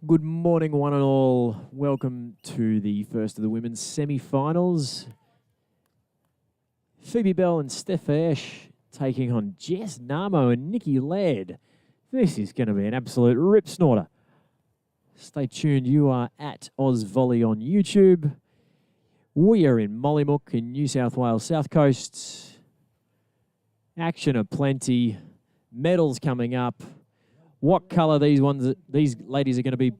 Good morning, one and all. Welcome to the first of the women's semi-finals. Phoebe Bell and Stefanie taking on Ngauamo and Nikki Laird. This is going to be an absolute rip snorter. Stay tuned. You are at Oz Volley on YouTube. We are in Mollymook in New South Wales South Coast. Action aplenty. Medals coming up. What colour these ladies are going to be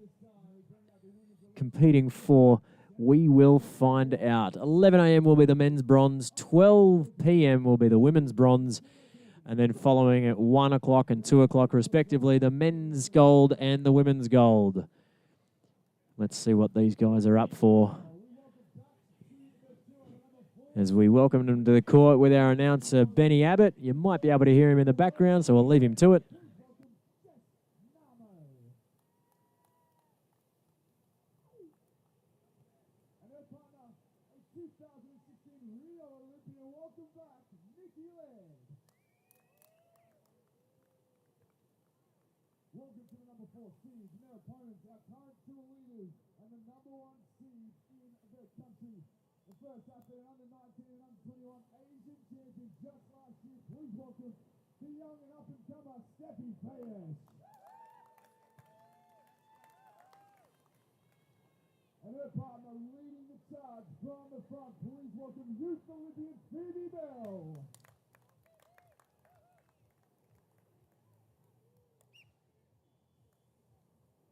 competing for, we will find out. 11 a.m. will be the men's bronze. 12 p.m. will be the women's bronze. And then following at 1 o'clock and 2 o'clock respectively, the men's gold and the women's gold. Let's see what these guys are up for. As we welcome them to the court with our announcer, Benny Abbott. You might be able to hear him in the background, so we'll leave him to it. Welcome to the number 4 seed, their opponents, our current tour leaders, and the number 1 seed in their country. The first athlete, under 19 and under 21 Asian champion just last year. Please welcome the young and up-and-comer Stefanie Fejes. And her partner leading the charge from the front. Please welcome youth Olympian Phoebe Bell.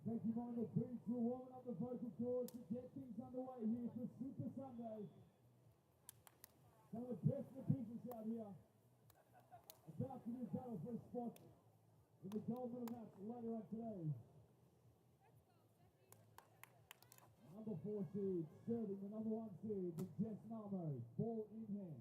Thank you, Mollymook Beach. We're warming up the vocal cords to get things underway here for Super Sunday. Some of the best in the business out here. About to do battle for a spot in the gold medal match later on today. Number 4 seed, serving the number 1 seed, the Ngauamo, ball in hand.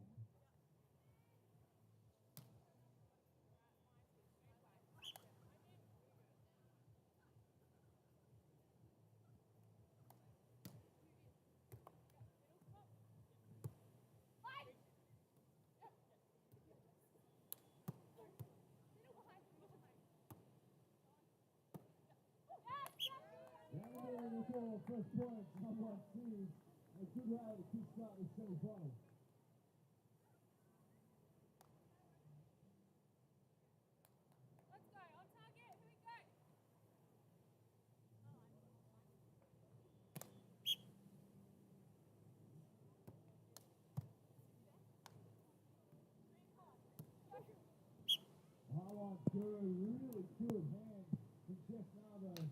First point, number 1 seed. A good way to kickstart this semi-final. Let's go, on target, here we go. Really good hand from Ngauamo.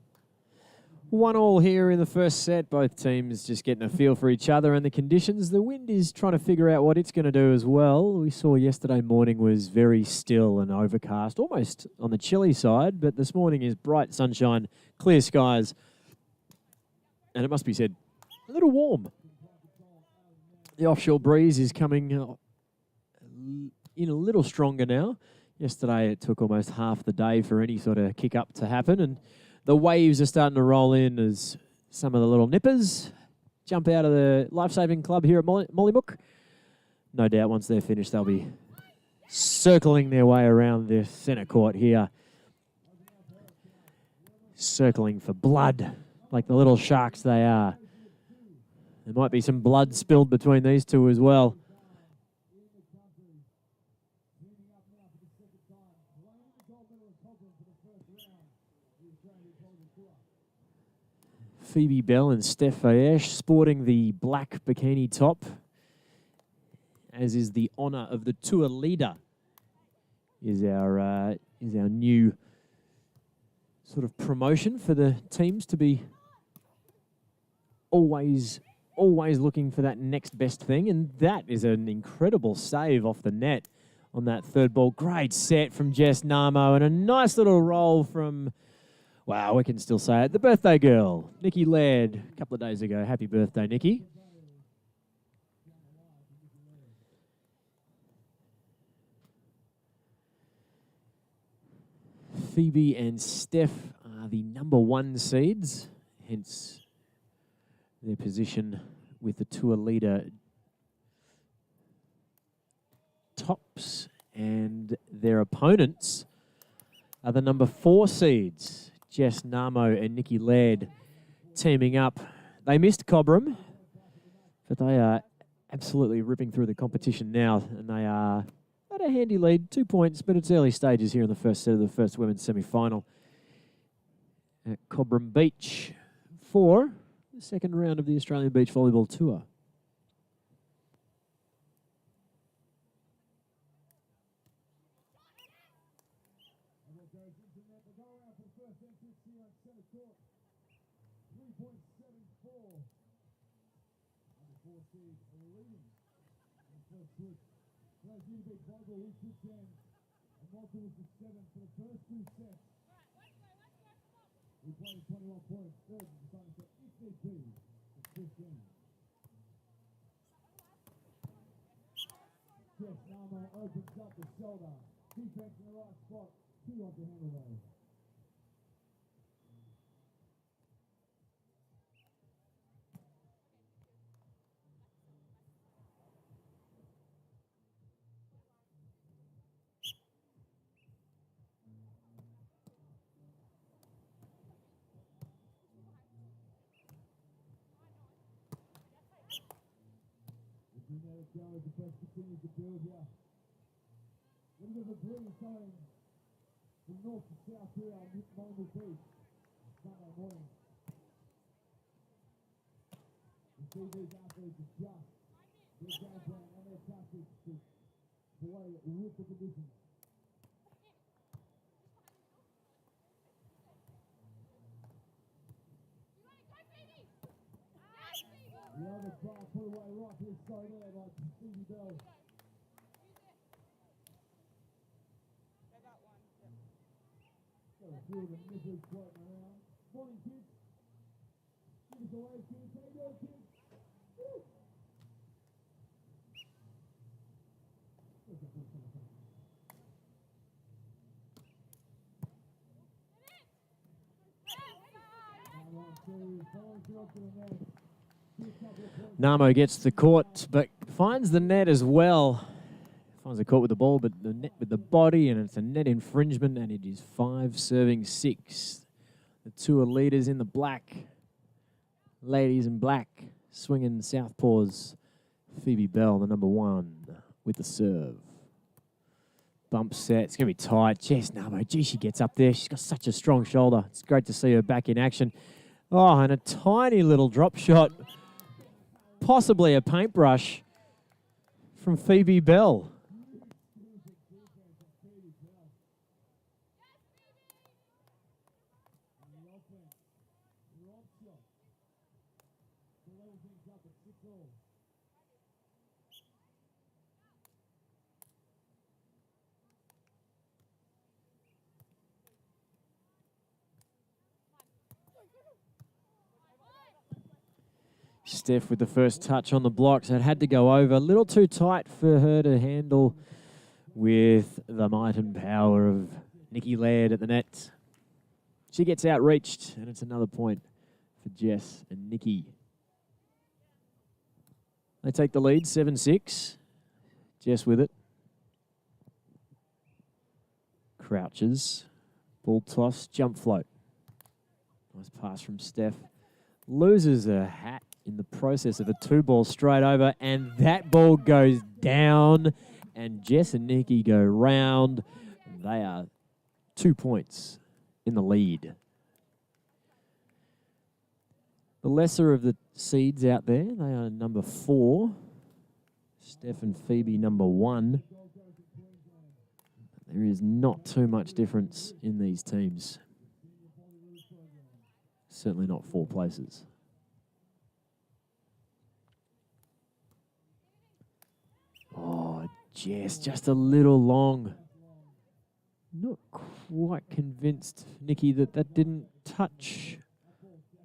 1-1 here in the first set. Both teams just getting a feel for each other and the conditions. The wind is trying to figure out what it's going to do as well. We saw yesterday morning was very still and overcast, almost on the chilly side, but this morning is bright sunshine, clear skies, and it must be said, a little warm. The offshore breeze is coming in a little stronger now. Yesterday it took almost half the day for any sort of kick-up to happen, and the waves are starting to roll in as some of the little nippers jump out of the lifesaving club here at Mollymook. No doubt once they're finished, they'll be circling their way around the centre court here. Circling for blood, like the little sharks they are. There might be some blood spilled between these two as well. Phoebe Bell and Stefanie sporting the black bikini top, as is the honour of the tour leader. Is our new sort of promotion for the teams to be always looking for that next best thing, and that is an incredible save off the net on that third ball. Great set from Ngauamo and a nice little roll from, wow, we can still say it, the birthday girl, Nikki Laird, a couple of days ago. Happy birthday, Nikki. Phoebe and Steph are the number 1 seeds, hence their position with the tour leader tops, and their opponents are the number 4 seeds, Ngauamo and Nikki Laird. teaming up. They missed Cobram, but they are absolutely ripping through the competition now, and they are at a handy lead, 2 points, but it's early stages here in the first set of the first women's semi-final at Cobram Beach for the second round of the Australian Beach Volleyball Tour. We played 21 points. Third is starting to ABVT. Ngauamo opens up the shoulder. Defense in the right spot. Two on to handle those. The press continues to build here. A little bit of a breeze coming from north to south here on Mollymook Beach Sunday morning. The CV's athletes adjust their game plan and their tactics to play with the conditions. The other ball put away right here, so there by Phoebe Bell. Got a few of the nippers floating around. Morning, kids. Give us a wave, kids. How you doing, kids? Woo! Ngauamo gets the court, but finds the net as well. Finds the court with the ball, but the net with the body, and it's a net infringement, and it is 5-6. The two are leaders in the black. Ladies in black, swinging southpaws. Phoebe Bell, the number one, with the serve. Bump set, it's going to be tight. Jess Ngauamo, gee, she gets up there. She's got such a strong shoulder. It's great to see her back in action. Oh, and a tiny little drop shot. Possibly a paintbrush from Phoebe Bell. Steph with the first touch on the block, so it had to go over. A little too tight for her to handle with the might and power of Nikki Laird at the net. She gets outreached, and it's another point for Jess and Nikki. They take the lead, 7-6. Jess with it. Crouches. Ball toss, jump float. Nice pass from Steph. Loses her hat in the process of a two ball straight over, and that ball goes down, and Jess and Nikki go round. They are 2 points in the lead. The lesser of the seeds out there, they are number 4. Steph and Phoebe number 1. There is not too much difference in these teams. Certainly not 4 places. Oh, Jess, just a little long. Not quite convinced, Nikki, that didn't touch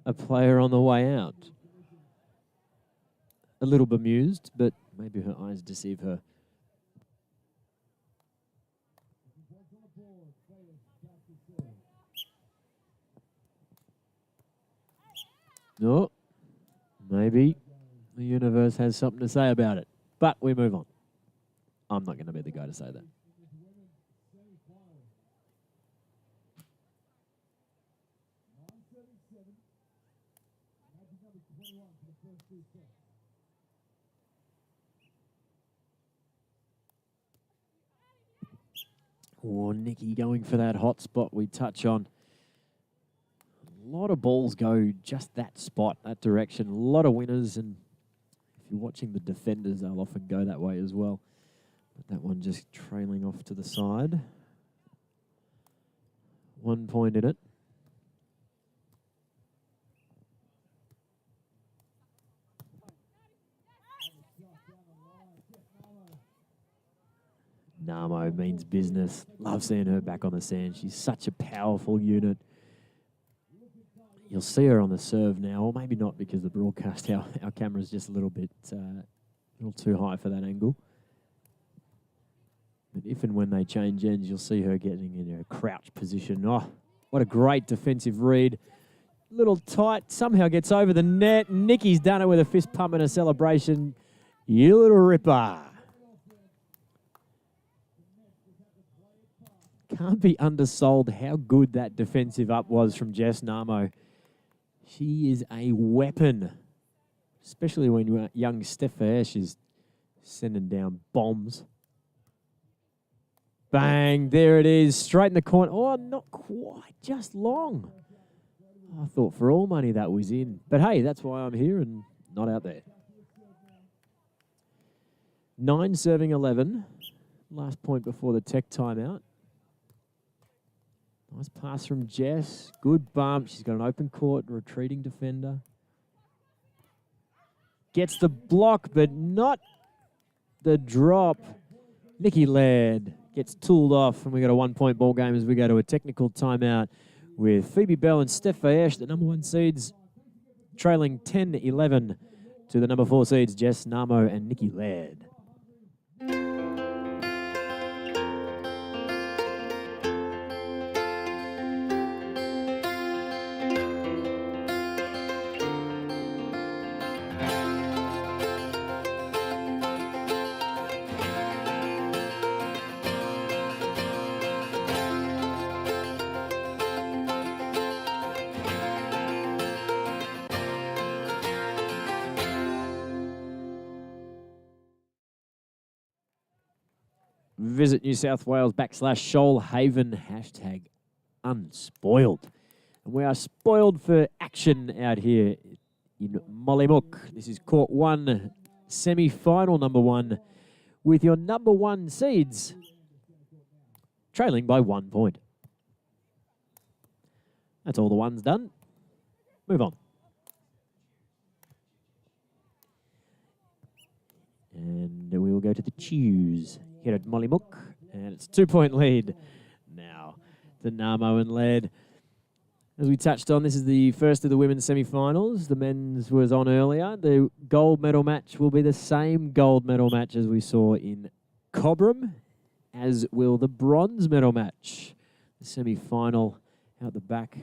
a player on the way out. A little bemused, but maybe her eyes deceive her. No, maybe the universe has something to say about it, but we move on. I'm not going to be the guy to say that. Or Nikki going for that hot spot we touch on. A lot of balls go just that spot, that direction. A lot of winners, and if you're watching the defenders, they'll often go that way as well. But that one just trailing off to the side. 1 point in it. Ngauamo means business. Love seeing her back on the sand. She's such a powerful unit. You'll see her on the serve now, or maybe not because the broadcast, our camera's just a little too high for that angle. But if and when they change ends, you'll see her getting in a crouch position. Oh, what a great defensive read. Little tight, somehow gets over the net. Nikki's done it with a fist pump and a celebration. You little ripper. Can't be undersold how good that defensive up was from Jess Ngauamo. She is a weapon, especially when young Fejes is sending down bombs. Bang, there it is, straight in the corner. Oh, not quite, just long. I thought for all money that was in. But hey, that's why I'm here and not out there. 9 serving 11. Last point before the tech timeout. Nice pass from Jess. Good bump. She's got an open court, retreating defender. Gets the block, but not the drop. Nikki Laird gets tooled off, and we got a 1 point ball game as we go to a technical timeout with Phoebe Bell and Stefanie, the number 1 seeds, trailing 10-11 to the number 4 seeds, Jess Ngauamo and Nikki Laird. Visit New South Wales /Shoalhaven #unspoiled. And we are spoiled for action out here in Mollymook. This is court 1, semi-final number 1, with your number 1 seeds trailing by 1 point. That's all the ones done. Move on. And we will go to the twos here at Mollymook, and it's 2 point lead now to Ngauamo and Laird. As we touched on, this is the first of the women's semi-finals. The men's was on earlier. The gold medal match will be the same gold medal match as we saw in Cobram, as will the bronze medal match. The semi-final out the back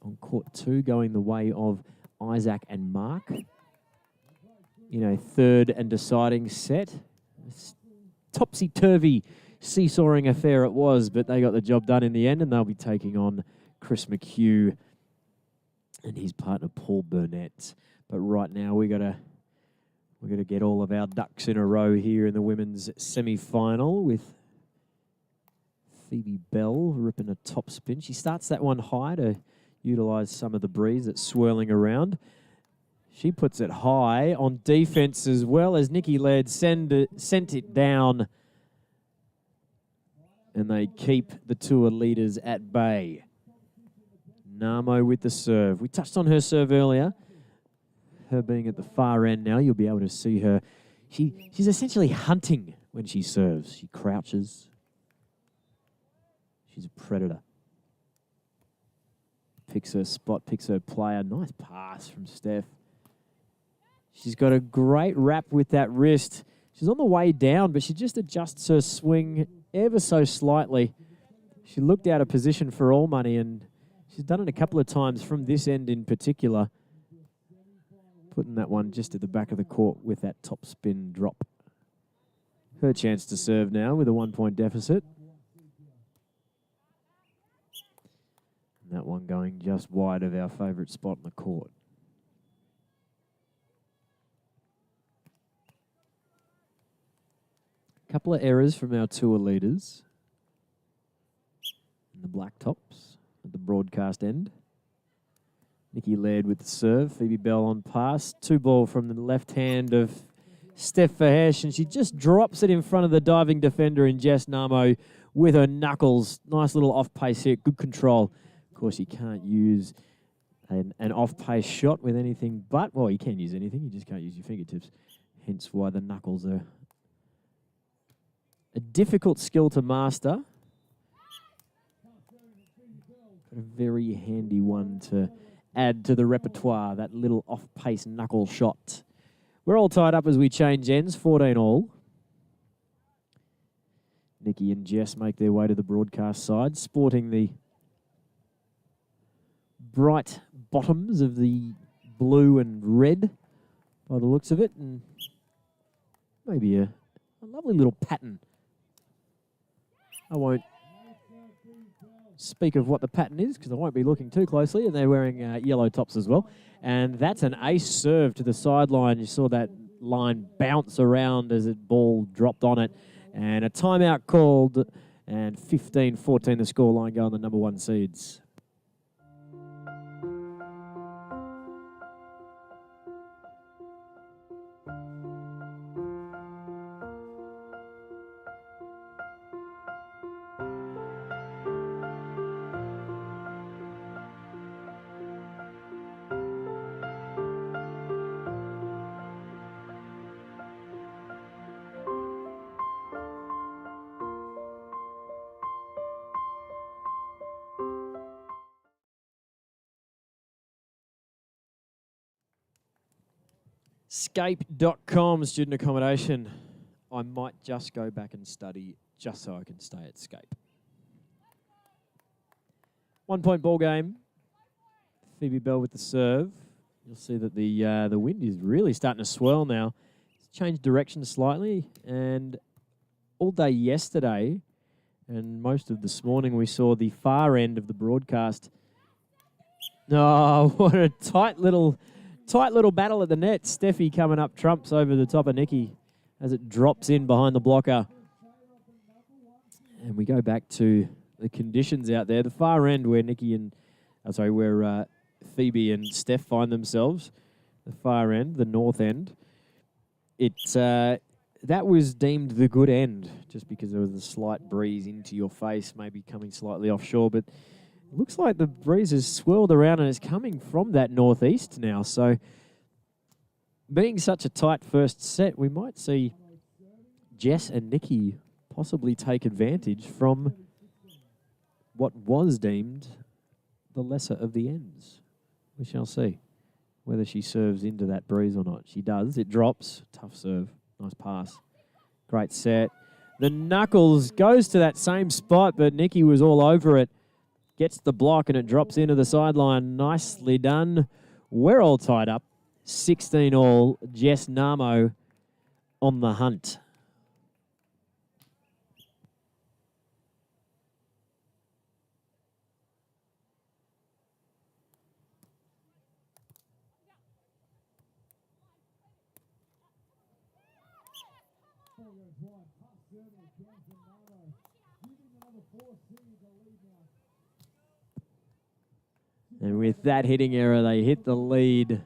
on court 2, going the way of Isaac and Mark in a third and deciding set. Topsy-turvy seesawing affair it was, but they got the job done in the end, and they'll be taking on Chris McHugh and his partner Paul Burnett. But right now we gotta get all of our ducks in a row here in the women's semi-final with Phoebe Bell ripping a top spin. She starts that one high to utilise some of the breeze that's swirling around. She puts it high on defense as well as Nikki Laird sent it down. And they keep the tour leaders at bay. Ngauamo with the serve. We touched on her serve earlier. Her being at the far end now, you'll be able to see her. She's essentially hunting when she serves. She crouches. She's a predator. Picks her spot, picks her player. Nice pass from Steph. She's got a great wrap with that wrist. She's on the way down, but she just adjusts her swing ever so slightly. She looked out of position for all money, and she's done it a couple of times from this end in particular. Putting that one just at the back of the court with that top spin drop. Her chance to serve now with a 1 point deficit. And that one going just wide of our favourite spot in the court. Couple of errors from our tour leaders. black tops at the broadcast end. Nikki Laird with the serve. Phoebe Bell on pass. 2-ball from the left hand of Fejes, and she just drops it in front of the diving defender in Ngauamo with her knuckles. Nice little off-pace hit. Good control. Of course, you can't use an off-pace shot with anything but... Well, you can use anything. You just can't use your fingertips. Hence why the knuckles are a difficult skill to master. But a very handy one to add to the repertoire, that little off-pace knuckle shot. We're all tied up as we change ends, 14 all. Nikki and Jess make their way to the broadcast side, sporting the bright bottoms of the blue and red by the looks of it, and maybe a lovely little pattern. I won't speak of what the pattern is because I won't be looking too closely, and they're wearing yellow tops as well. And that's an ace serve to the sideline. You saw that line bounce around as the ball dropped on it. And a timeout called, and 15-14 the scoreline going the number 1 seeds. Scape.com student accommodation. I might just go back and study just so I can stay at Scape. 1 point ball game. Phoebe Bell with the serve. You'll see that the wind is really starting to swirl now. It's changed direction slightly, and all day yesterday and most of this morning we saw the far end of the broadcast. Oh, what a tight little battle at the net. Steffi coming up trumps over the top of Nikki as it drops in behind the blocker. And we go back to the conditions out there. The far end where where Phoebe and Steph find themselves. The far end, the north end. That was deemed the good end just because there was a slight breeze into your face, maybe coming slightly offshore, but it looks like the breeze has swirled around and is coming from that northeast now. So being such a tight first set, we might see Jess and Nikki possibly take advantage from what was deemed the lesser of the ends. We shall see whether she serves into that breeze or not. She does. It drops. Tough serve. Nice pass. Great set. The knuckles goes to that same spot, but Nikki was all over it. Gets the block and it drops into the sideline. Nicely done. We're all tied up. 16 all. Jess Ngauamo on the hunt. And with that hitting error, they hit the lead.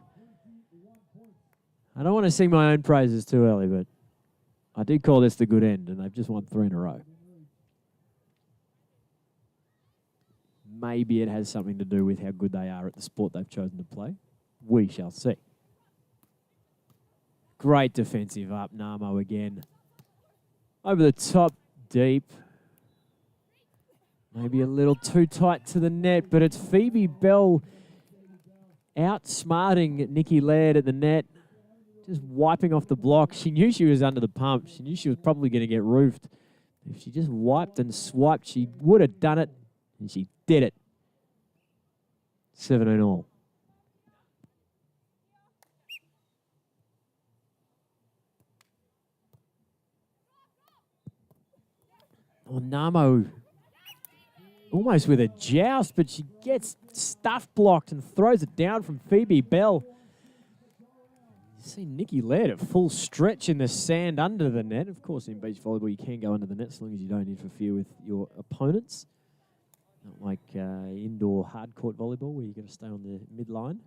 I don't want to sing my own praises too early, but I did call this the good end, and they've just won 3 in a row. Maybe it has something to do with how good they are at the sport they've chosen to play. We shall see. Great defensive up, Ngauamo again. Over the top, deep. Maybe a little too tight to the net, but it's Phoebe Bell outsmarting Nikki Laird at the net, just wiping off the block. She knew she was under the pump. She knew she was probably going to get roofed. If she just wiped and swiped, she would have done it, and she did it. 17 all. Oh, Ngauamo almost with a joust, but she gets stuff blocked and throws it down from Phoebe Bell. You see Nikki Laird at full stretch in the sand under the net. Of course, in beach volleyball, you can go under the net as long as you don't interfere with your opponents. Not like indoor hard court volleyball where you've got to stay on the midline.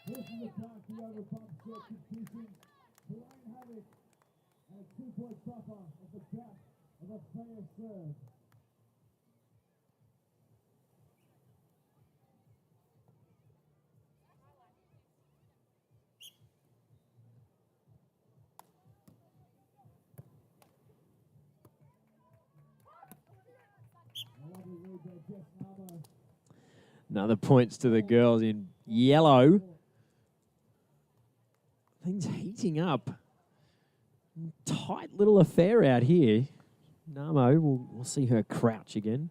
This is the time for the over pump set completion. Playing havoc. And a 2-point stopper at the back of a Fejes serve. A lovely lead by Jessyka. Another points to the girls in yellow. Things heating up. Tight little affair out here. Ngauamo, we'll see her crouch again,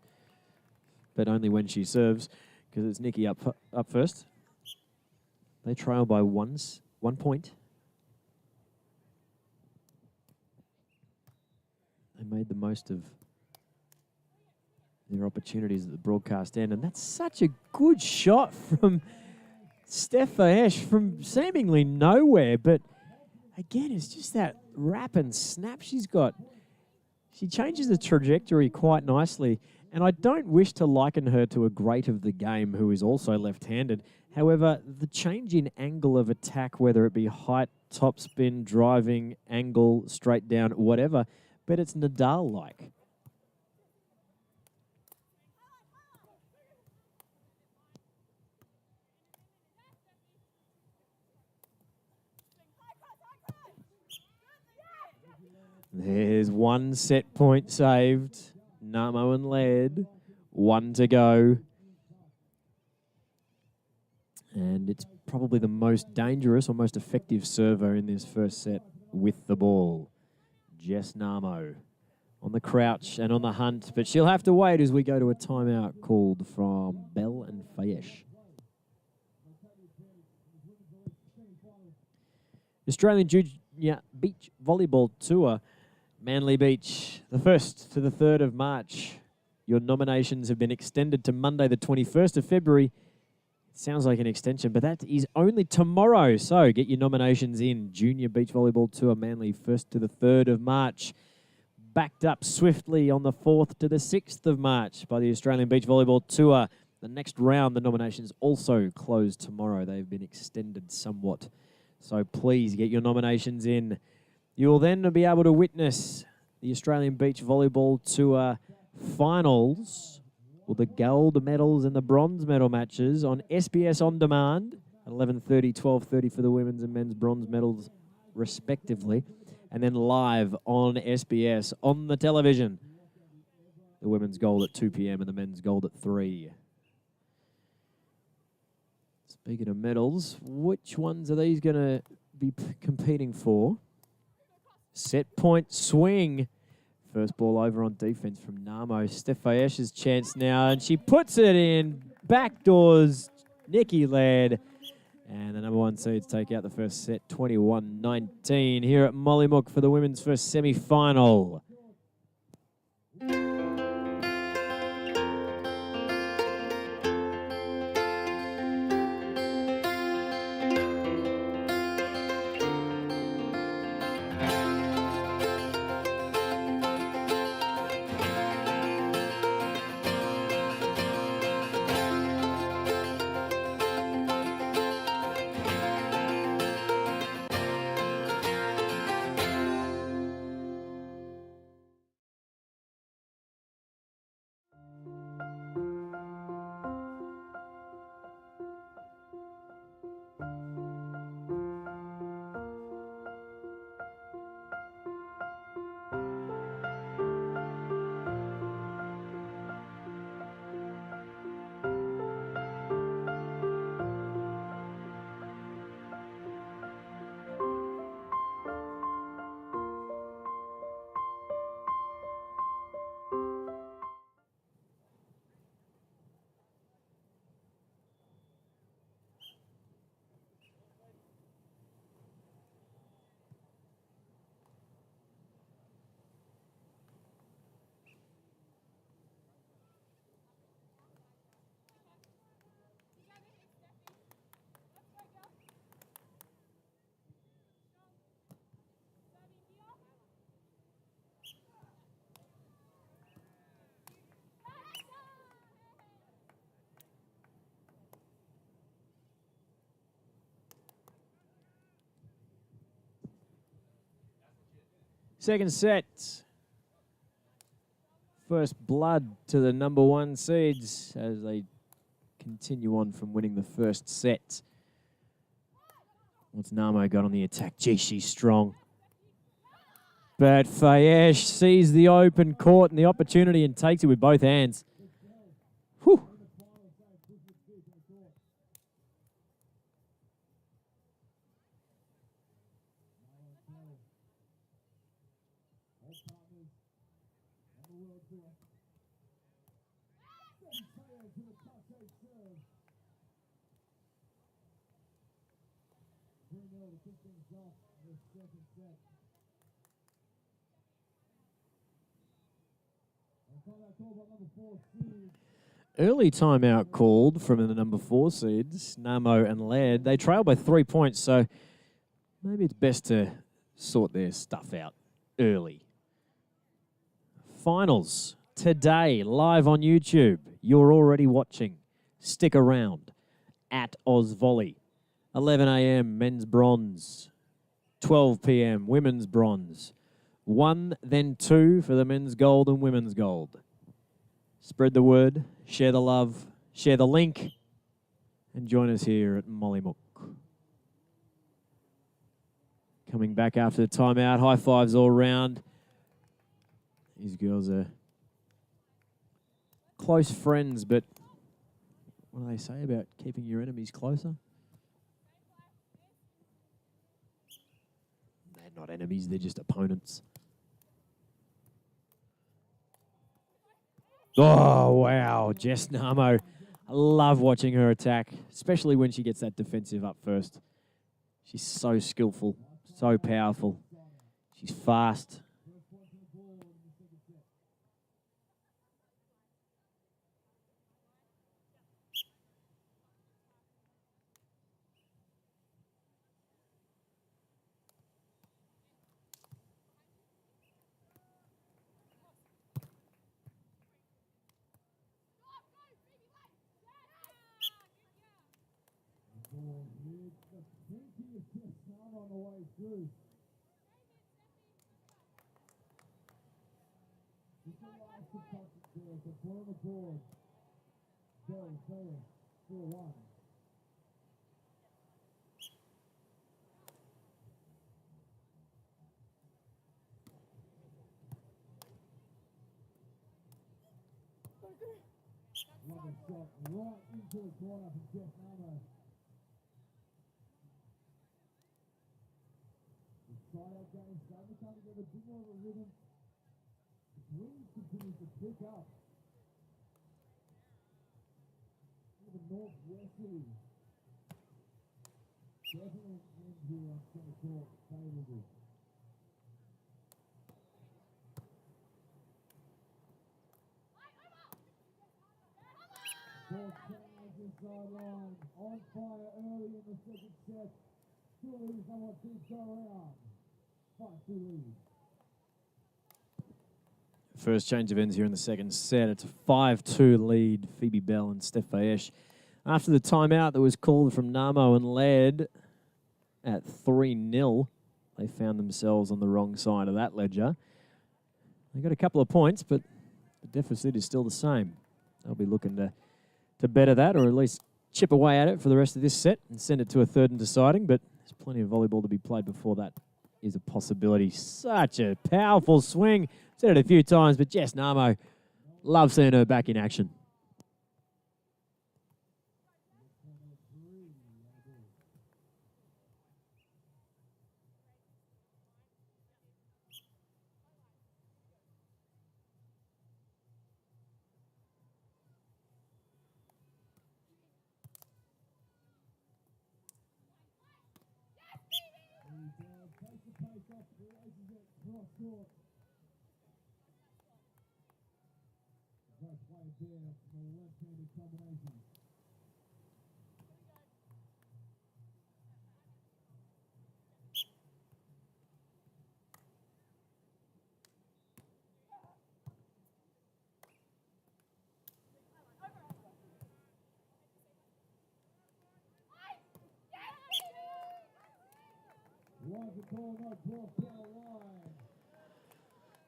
but only when she serves, because it's Nikki up first. They trail by 1 point. They made the most of their opportunities at the broadcast end, and that's such a good shot from Stefanie from seemingly nowhere, but again, it's just that wrap and snap she's got. She changes the trajectory quite nicely, and I don't wish to liken her to a great of the game who is also left-handed. However, the change in angle of attack, whether it be height, topspin, driving, angle, straight down, whatever, but it's Nadal-like. There's 1 set point saved. Ngauamo and Laird. 1 to go. And it's probably the most dangerous or most effective server in this first set with the ball. Jess Ngauamo on the crouch and on the hunt, but she'll have to wait as we go to a timeout called from Bell and Fejes. Australian Beach Volleyball Tour. Manly Beach, the 1st to the 3rd of March. Your nominations have been extended to Monday, the 21st of February. It sounds like an extension, but that is only tomorrow. So get your nominations in. Junior Beach Volleyball Tour, Manly, 1st to the 3rd of March. Backed up swiftly on the 4th to the 6th of March by the Australian Beach Volleyball Tour. The next round, the nominations also close tomorrow. They've been extended somewhat. So please get your nominations in. You will then be able to witness the Australian Beach Volleyball Tour finals, or the gold medals and the bronze medal matches on SBS On Demand at 11:30, 12:30 for the women's and men's bronze medals, respectively, and then live on SBS on the television. The women's gold at 2 p.m. and the men's gold at 3. Speaking of medals, which ones are these going to be competing for? Set point swing. First ball over on defense from Ngauamo. Stefanie's chance now, and she puts it in. Backdoors Nikki Laird. And the number 1 seeds take out the first set, 21-19 here at Mollymook for the women's first semi-final. Second set. First blood to the number 1 seeds as they continue on from winning the first set. What's Ngauamo got on the attack? Gee, she's strong. But Fejes sees the open court and the opportunity and takes it with both hands. Whew. Early timeout called from the number 4 seeds, Ngauamo and Laird. They trail by 3 points, so maybe it's best to sort their stuff out early. Finals today, live on YouTube. You're already watching. Stick around at OzVolley. 11 a.m. men's bronze. 12 p.m. women's bronze. 1, then 2 for the men's gold and women's gold. Spread the word, share the love, share the link, and join us here at Mollymook. Coming back after the timeout, high fives all round. These girls are close friends, but what do they say about keeping your enemies closer? They're not enemies, they're just opponents. Oh, wow. Jess Ngauamo. I love watching her attack, especially when she gets that defensive up first. She's so skillful, so powerful. She's fast. On the way through. This is the last to touch it there. So put on the board. Go, Fejes, 4-1. Lovely shot right into the corner from Jess Ngauamo. Side-out game starting to come together, a bit more of a rhythm. The wind continues to pick up. Even northwesterly. Definitely wind here on centre court, favourable. Four crowds inside line, on fire early in the second set. Still leaves somewhat things go around. 5-2 lead. First change of ends here in the second set. It's a 5-2 lead, Phoebe Bell and Stefanie. After the timeout that was called from Ngauamo and Laird at 3-0, they found themselves on the wrong side of that ledger. They got a couple of points, but the deficit is still the same. They'll be looking to better that, or at least chip away at it for the rest of this set and send it to a third and deciding, but there's plenty of volleyball to be played before that is a possibility. Such a powerful swing. Said it a few times, but Jess Ngauamo, love seeing her back in action.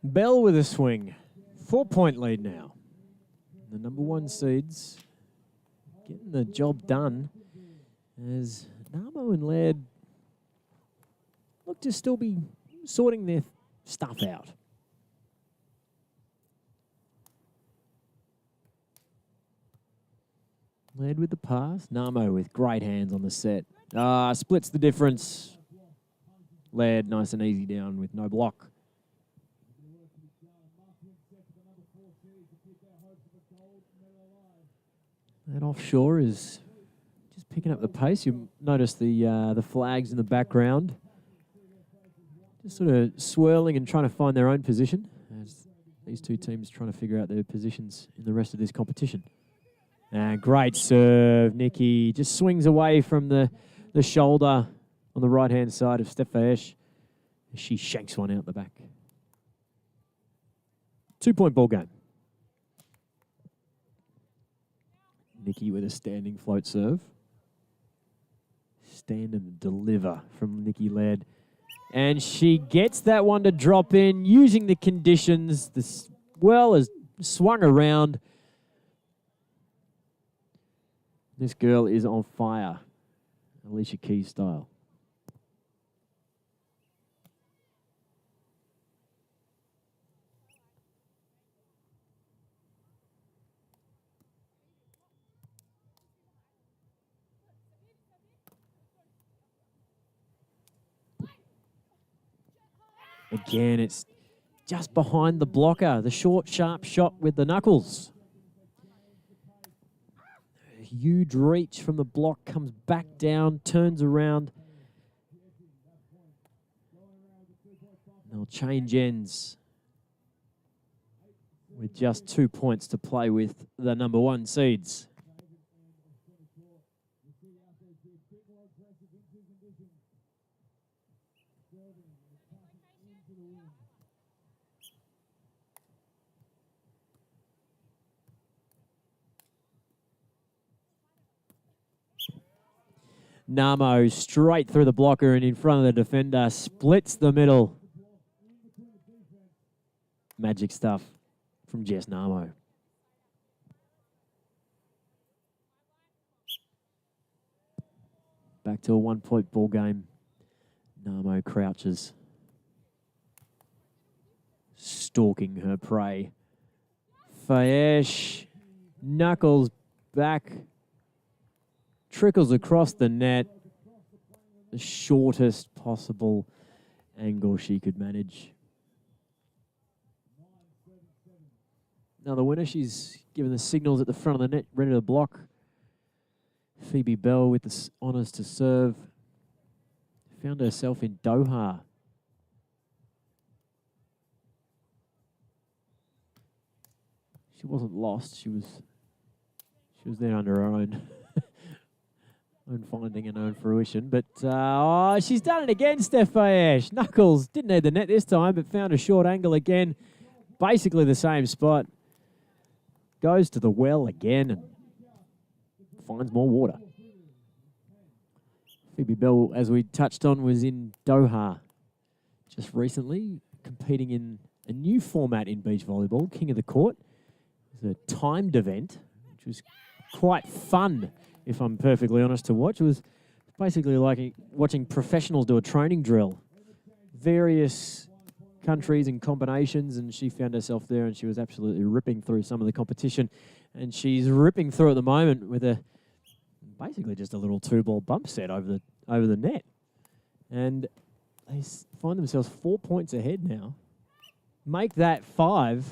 Bell with a swing. 4-point lead now. The number 1 seeds getting the job done as Ngauamo and Laird look to still be sorting their stuff out. Laird with the pass. Ngauamo with great hands on the set. Splits the difference. Laird nice and easy down with no block. That offshore is just picking up the pace. You notice the flags in the background. Just sort of swirling and trying to find their own position as these two teams trying to figure out their positions in the rest of this competition. Great serve. Nikki just swings away from the shoulder on the right-hand side of Stefanie. She shanks one out the back. 2-point ball game. Nikki with a standing float serve. Stand and deliver from Nikki Laird. And she gets that one to drop in using the conditions. This well has swung around. This girl is on fire. Alicia Keys style. Again, it's just behind the blocker. The short, sharp shot with the knuckles. A huge reach from the block, comes back down, turns around. They'll change ends with just 2 points to play with the number 1 seeds. Ngauamo straight through the blocker and in front of the defender, splits the middle. Magic stuff from Jess Ngauamo. Back to a 1-point ball game. Ngauamo crouches, stalking her prey. Fejes knuckles back. Trickles across the net, the shortest possible angle she could manage. Now the winner, she's given the signals at the front of the net, ready to block. Phoebe Bell with the honours to serve. Found herself in Doha. She wasn't lost, she was there under her own finding and own fruition. But she's done it again, Stefanie. Knuckles didn't need the net this time, but found a short angle again. Basically the same spot. Goes to the well again and finds more water. Phoebe Bell, as we touched on, was in Doha just recently, competing in a new format in beach volleyball, King of the Court. It was a timed event, which was quite fun, if I'm perfectly honest, to watch. It was basically like watching professionals do a training drill. Various countries and combinations, and she found herself there, and she was absolutely ripping through some of the competition. And she's ripping through at the moment with basically just a little 2-ball bump set over the net. And they find themselves 4 points ahead now. Make that 5.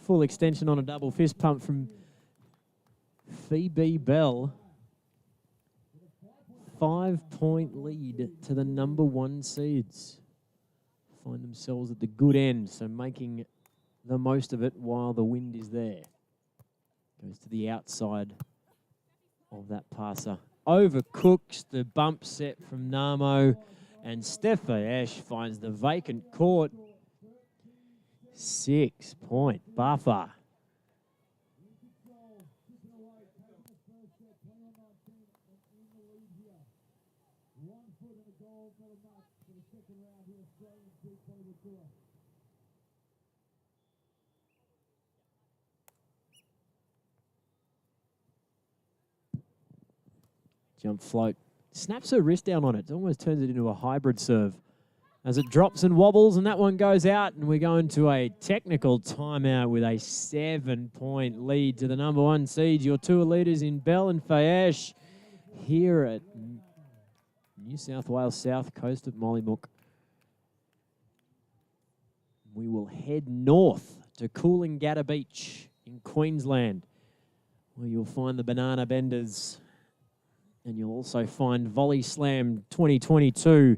Full extension on a double fist pump from Phoebe Bell. 5-point lead to the number 1 seeds. Find themselves at the good end, so making the most of it while the wind is there. Goes to the outside of that passer. Overcooks the bump set from Ngauamo, and Stefanie finds the vacant court. 6-point buffer. Jump float. Snaps her wrist down on it. It almost turns it into a hybrid serve. As it drops and wobbles, and that one goes out, and we're going to a technical timeout with a 7-point lead to the number 1 seed. Your tour leaders in Bell and Fejes here at New South Wales South Coast at Mollymook. We will head north to Coolangatta Beach in Queensland, where you'll find the Banana Benders, and you'll also find Volley Slam 2022,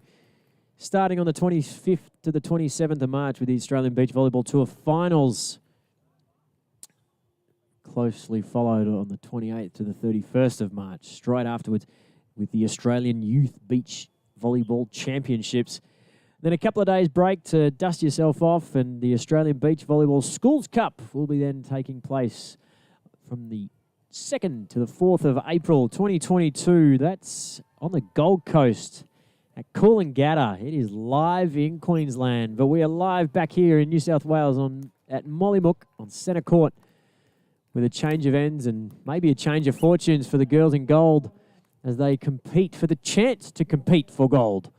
starting on the 25th to the 27th of March with the Australian Beach Volleyball Tour finals. Closely followed on the 28th to the 31st of March, straight afterwards with the Australian Youth Beach Volleyball Championships. Then a couple of days break to dust yourself off, and the Australian Beach Volleyball Schools Cup will be then taking place from the 2nd to the 4th of April 2022. That's on the Gold Coast at Coolangatta. It is live in Queensland, but we are live back here in New South Wales at Mollymook on centre court with a change of ends and maybe a change of fortunes for the girls in gold as they compete for the chance to compete for gold.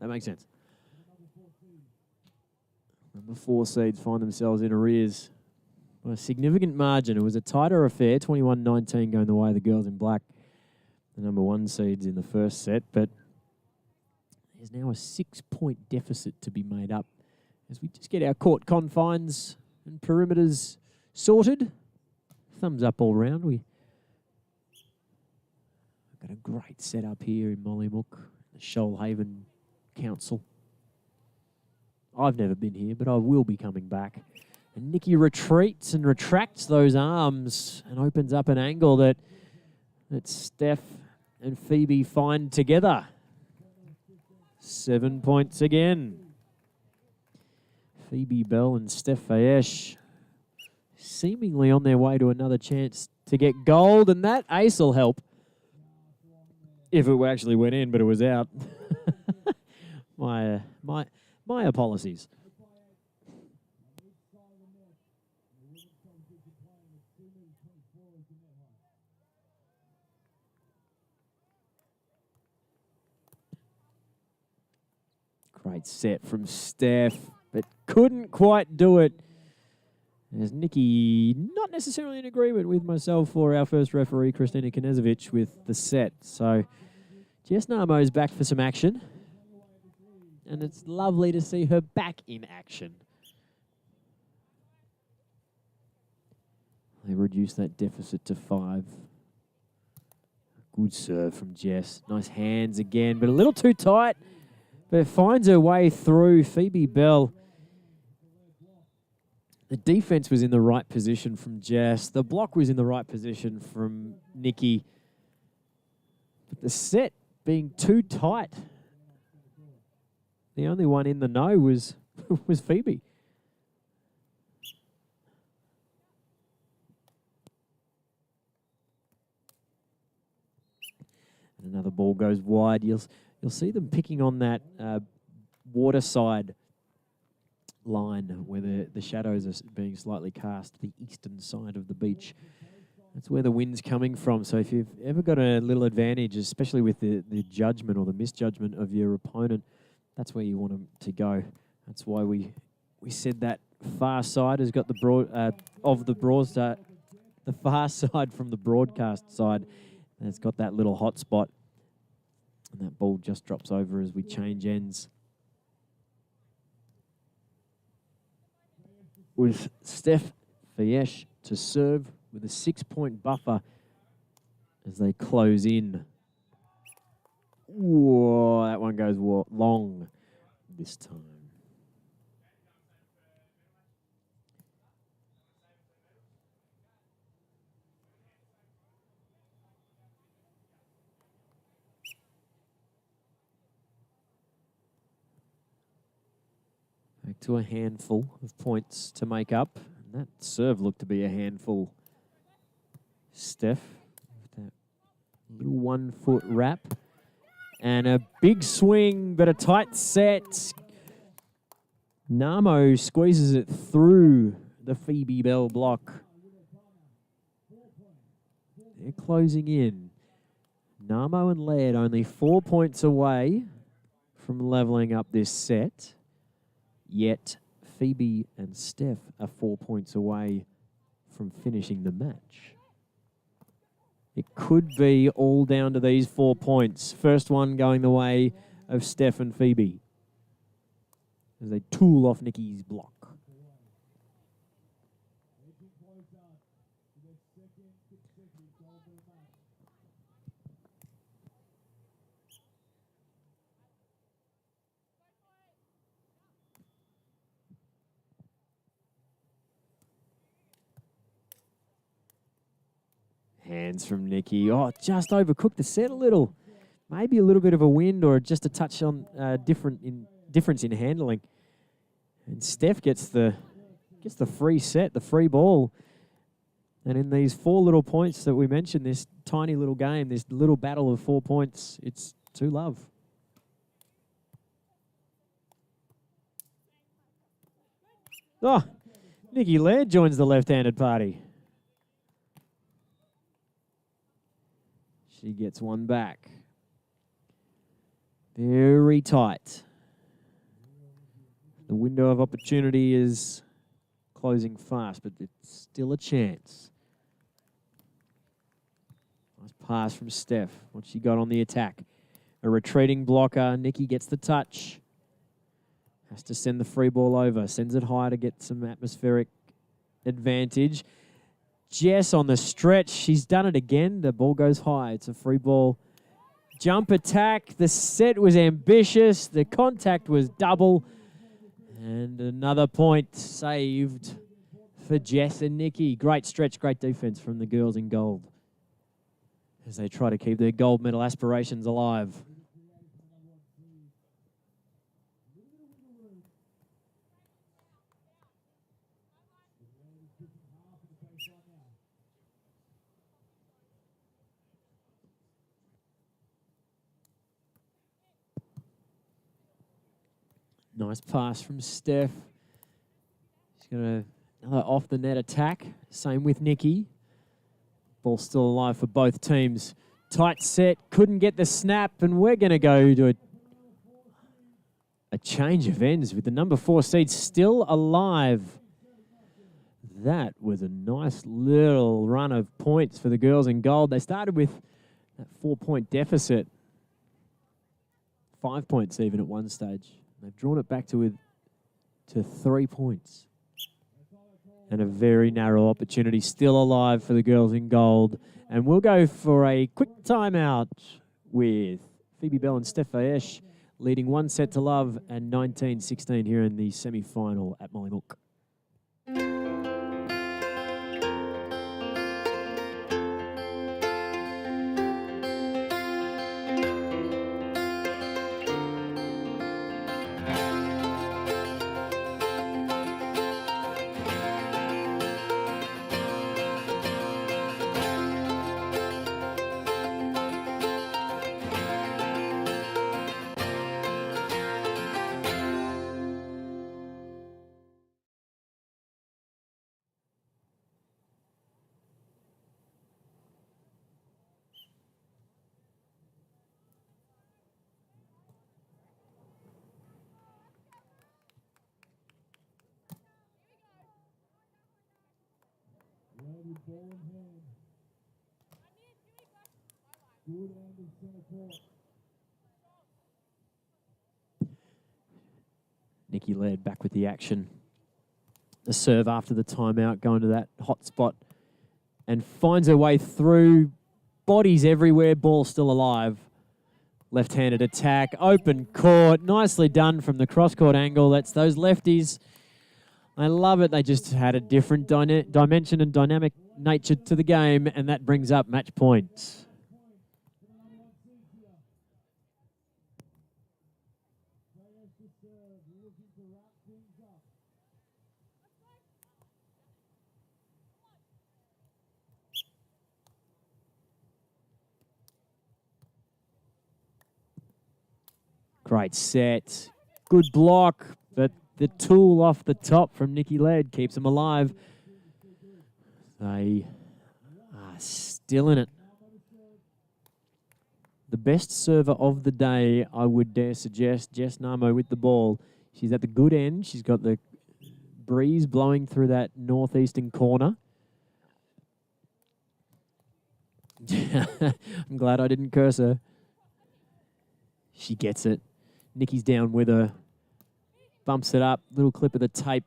That makes sense. Number 4 seeds find themselves in arrears by a significant margin. It was a tighter affair, 21-19 going the way of the girls in black. The number 1 seeds in the first set, but there's now a 6-point deficit to be made up as we just get our court confines and perimeters sorted. Thumbs up all round. We've got a great setup here in Mollymook, the Shoalhaven Council. I've never been here, but I will be coming back. And Nikki retreats and retracts those arms and opens up an angle that Steph and Phoebe find together. 7 points again. Phoebe Bell and Steph Fejes seemingly on their way to another chance to get gold, and that ace will help. If it actually went in, but it was out. My apologies. Great set from Steph, but couldn't quite do it. As Nikki, not necessarily in agreement with myself or our first referee, Kristina Knezovic, with the set. So Jess Ngauamo's back for some action. And it's lovely to see her back in action. They reduce that deficit to 5. Good serve from Jess. Nice hands again, but a little too tight. But finds her way through. Phoebe Bell. The defense was in the right position from Jess. The block was in the right position from Nikki. But the set being too tight. The only one in the know was Phoebe. And another ball goes wide. You'll see them picking on that water side line where the shadows are being slightly cast, the eastern side of the beach. That's where the wind's coming from. So if you've ever got a little advantage, especially with the judgment or the misjudgment of your opponent, that's where you want them to go. That's why we said that far side has got the the far side from the broadcast side, and it's got that little hot spot. And that ball just drops over as we change ends. With Steph Fejes to serve with a 6-point buffer as they close in. Whoa, that one goes long this time. Back to a handful of points to make up. And that serve looked to be a handful. Steph, with that little 1-foot wrap. And a big swing, but a tight set. Ngauamo squeezes it through the Phoebe Bell block. They're closing in. Ngauamo and Laird only 4 points away from leveling up this set. Yet Phoebe and Steph are 4 points away from finishing the match. It could be all down to these 4 points. First one going the way of Steph and Phoebe as they tool off Nikki's block. Hands from Nikki. Oh, just overcooked the set a little. Maybe a little bit of a wind or just a touch on difference in handling. And Steph gets the free set, the free ball. And in these 4 little points that we mentioned, this tiny little game, this little battle of 4 points, it's 2-love. Oh, Nikki Laird joins the left-handed party. She gets one back. Very tight. The window of opportunity is closing fast, but it's still a chance. Nice pass from Steph. What she got on the attack? A retreating blocker. Nikki gets the touch. Has to send the free ball over. Sends it high to get some atmospheric advantage. Jess on the stretch. She's done it again. The ball goes high. It's a free ball. Jump attack. The set was ambitious. The contact was double. And another point saved for Jess and Nikki. Great stretch, great defense from the girls in gold as they try to keep their gold medal aspirations alive. Nice pass from Steph. She's got another off-the-net attack. Same with Nikki. Ball still alive for both teams. Tight set. Couldn't get the snap, and we're going to go to a change of ends with the number 4 seed still alive. That was a nice little run of points for the girls in gold. They started with that 4-point deficit. 5 points even at one stage. They've drawn it back to 3 points. And a very narrow opportunity still alive for the girls in gold. And we'll go for a quick timeout with Phoebe Bell and Steph Fejes leading 1-0 and 19-16 here in the semi-final at Mollymook. Ball in hand. Good end in center court. Nikki Laird back with the action. The serve after the timeout, going to that hot spot and finds her way through. Bodies everywhere, ball still alive. Left-handed attack, open court. Nicely done from the cross-court angle. That's those lefties. I love it. They just had a different dimension and dynamic nature to the game, and that brings up match point. Great set. Good block, but the tool off the top from Nikki Laird keeps them alive. They are still in it. The best server of the day, I would dare suggest, Jess Ngauamo with the ball. She's at the good end. She's got the breeze blowing through that northeastern corner. I'm glad I didn't curse her. She gets it. Nikki's down with her. Bumps it up. Little clip of the tape.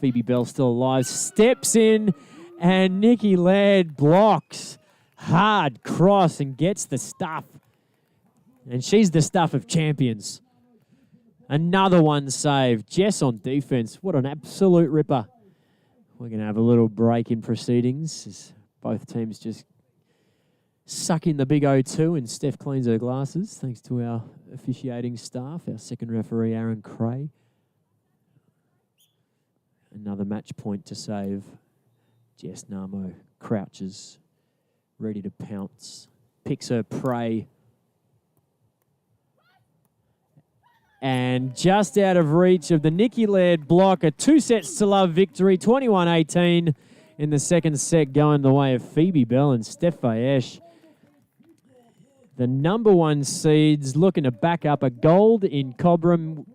Phoebe Bell still alive. Steps in, and Nikki Laird blocks. Hard cross and gets the stuff. And she's the stuff of champions. Another one saved. Jess on defense. What an absolute ripper. We're going to have a little break in proceedings as both teams just suck in the big O2 and Steph cleans her glasses, thanks to our officiating staff, our second referee, Aaron Cray. Another match point to save. Jess Ngauamo crouches, ready to pounce, picks her prey. And just out of reach of the Nikki Laird block, a 2-sets-to-love victory, 21-18 in the second set, going the way of Phoebe Bell and Steph Fejes. The number one seeds looking to back up a gold in Cobram,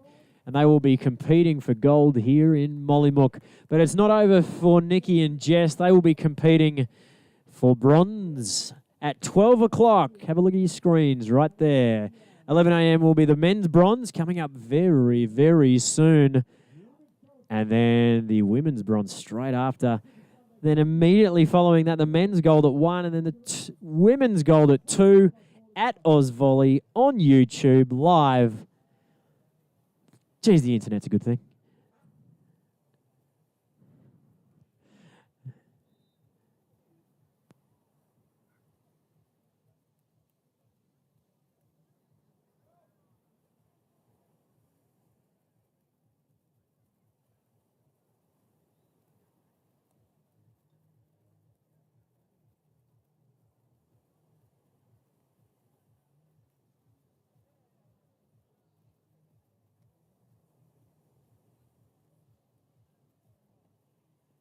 and they will be competing for gold here in Mollymook. But it's not over for Nikki and Jess. They will be competing for bronze at 12 o'clock. Have a look at your screens right there. 11 a.m. will be the men's bronze, coming up very, very soon. And then the women's bronze straight after. Then immediately following that, the men's gold at 1, and then the women's gold at 2 at Oz Volley on YouTube live. Geez, the internet's a good thing.